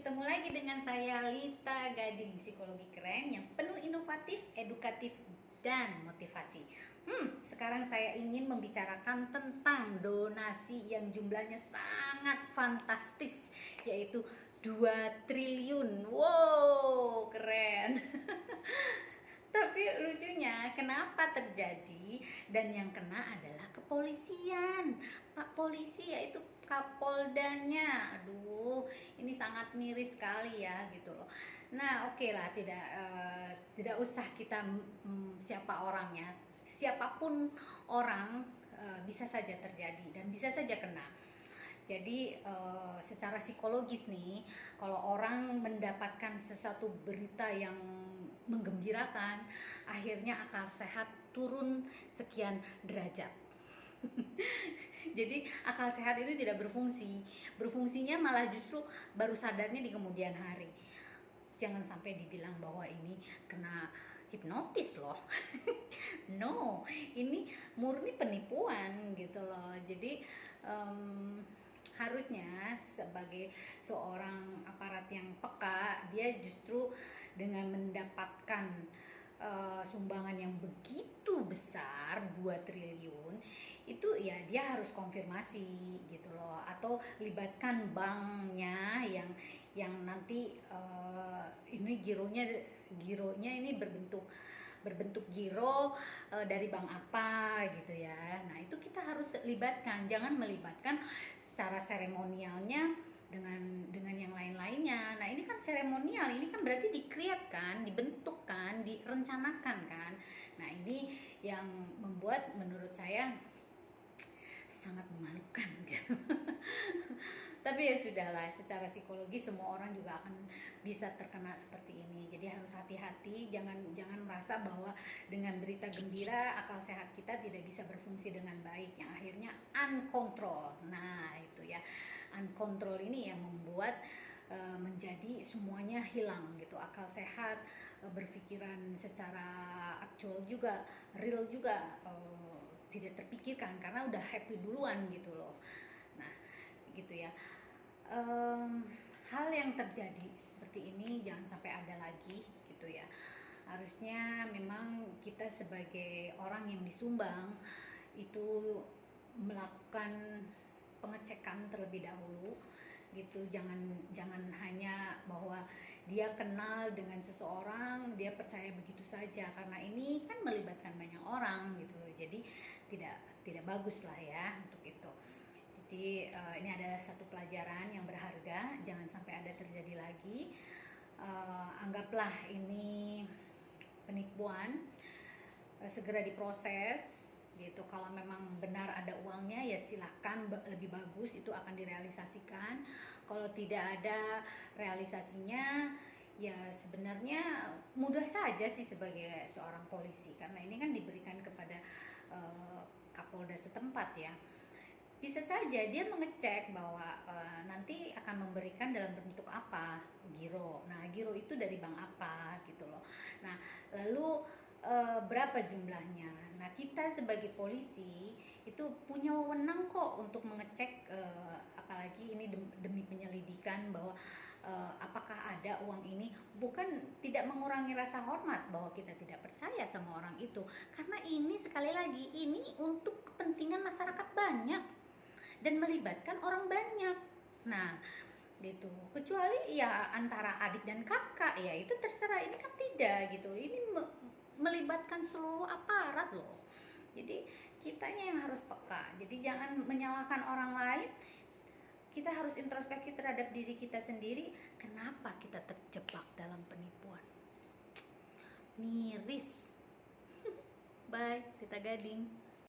ketemu lagi dengan saya Lita Gading, psikologi keren yang penuh inovatif, edukatif, dan motivasi. Sekarang saya ingin membicarakan tentang donasi yang jumlahnya sangat fantastis, yaitu 2 triliun. Wow, keren. Tapi lucunya kenapa terjadi dan yang kena adalah kepolisian. Pak polisi yaitu Kapoldanya. Aduh, ini sangat miris sekali ya gitu loh. Nah, oke lah, tidak usah kita siapa orangnya. Siapapun orang bisa saja terjadi dan bisa saja kena. Jadi secara psikologis nih, kalau orang mendapatkan sesuatu berita yang menggembirakan, akhirnya akal sehat turun sekian derajat. Jadi akal sehat itu tidak berfungsi, berfungsinya malah justru baru sadarnya di kemudian hari. Jangan sampai dibilang bahwa ini kena hipnotis loh. No, ini murni penipuan gitu loh. Jadi harusnya sebagai seorang aparat yang peka, dia justru dengan mendapatkan sumbangan yang begitu besar 2 triliun itu ya dia harus konfirmasi gitu loh, atau libatkan banknya yang nanti ini gironya ini berbentuk giro dari bank apa gitu ya. Nah, itu kita harus libatkan, jangan melibatkan secara seremonialnya dengan yang lain-lainnya. Nah, ini kan seremonial, ini kan berarti di-create kan, dibentuk kan, direncanakan kan. Nah, ini yang membuat menurut saya sangat memalukan gitu. Tapi ya sudahlah, secara psikologi semua orang juga akan bisa terkena seperti ini. Jadi harus hati-hati, jangan merasa bahwa dengan berita gembira akal sehat kita tidak bisa berfungsi dengan baik, yang akhirnya uncontrol. Nah, itu ya. Uncontrol ini yang membuat menjadi semuanya hilang gitu, akal sehat, berpikiran secara aktual juga, real juga tidak terpikirkan karena udah happy duluan gitu loh. Nah, gitu ya. Hal yang terjadi seperti ini jangan sampai ada lagi gitu ya. Harusnya memang kita sebagai orang yang disumbang itu melakukan pengecekan terlebih dahulu gitu. Jangan hanya bahwa dia kenal dengan seseorang dia percaya begitu saja, karena ini kan melibatkan banyak orang gitu loh. Jadi tidak bagus lah ya untuk itu. Jadi ini adalah satu pelajaran yang berharga, jangan sampai ada terjadi lagi. Anggaplah ini penipuan, segera diproses gitu. Kalau memang benar ada uangnya ya silahkan, lebih bagus itu akan direalisasikan. Kalau tidak ada realisasinya ya sebenarnya mudah saja sih sebagai seorang polisi, karena ini kan diberikan kepada Kapolda setempat ya. Bisa saja dia mengecek bahwa nanti akan memberikan dalam bentuk apa giro. Nah, giro itu dari bank apa gitu loh. Nah, lalu berapa jumlahnya. Nah, kita sebagai polisi itu punya wewenang kok untuk mengecek, apalagi ini demi penyelidikan, bahwa apakah ada uang ini. Bukan tidak mengurangi rasa hormat bahwa kita tidak percaya sama orang itu, karena ini sekali lagi ini untuk kepentingan masyarakat banyak dan melibatkan orang banyak. Nah, gitu. Kecuali ya antara adik dan kakak ya itu terserah, ini kan tidak gitu. Ini melibatkan seluruh aparat loh. Jadi kitanya yang harus peka. Jadi jangan menyalahkan orang lain. Kita harus introspeksi terhadap diri kita sendiri. Kenapa kita terjebak dalam penipuan? Miris. Bye, Lita Gading.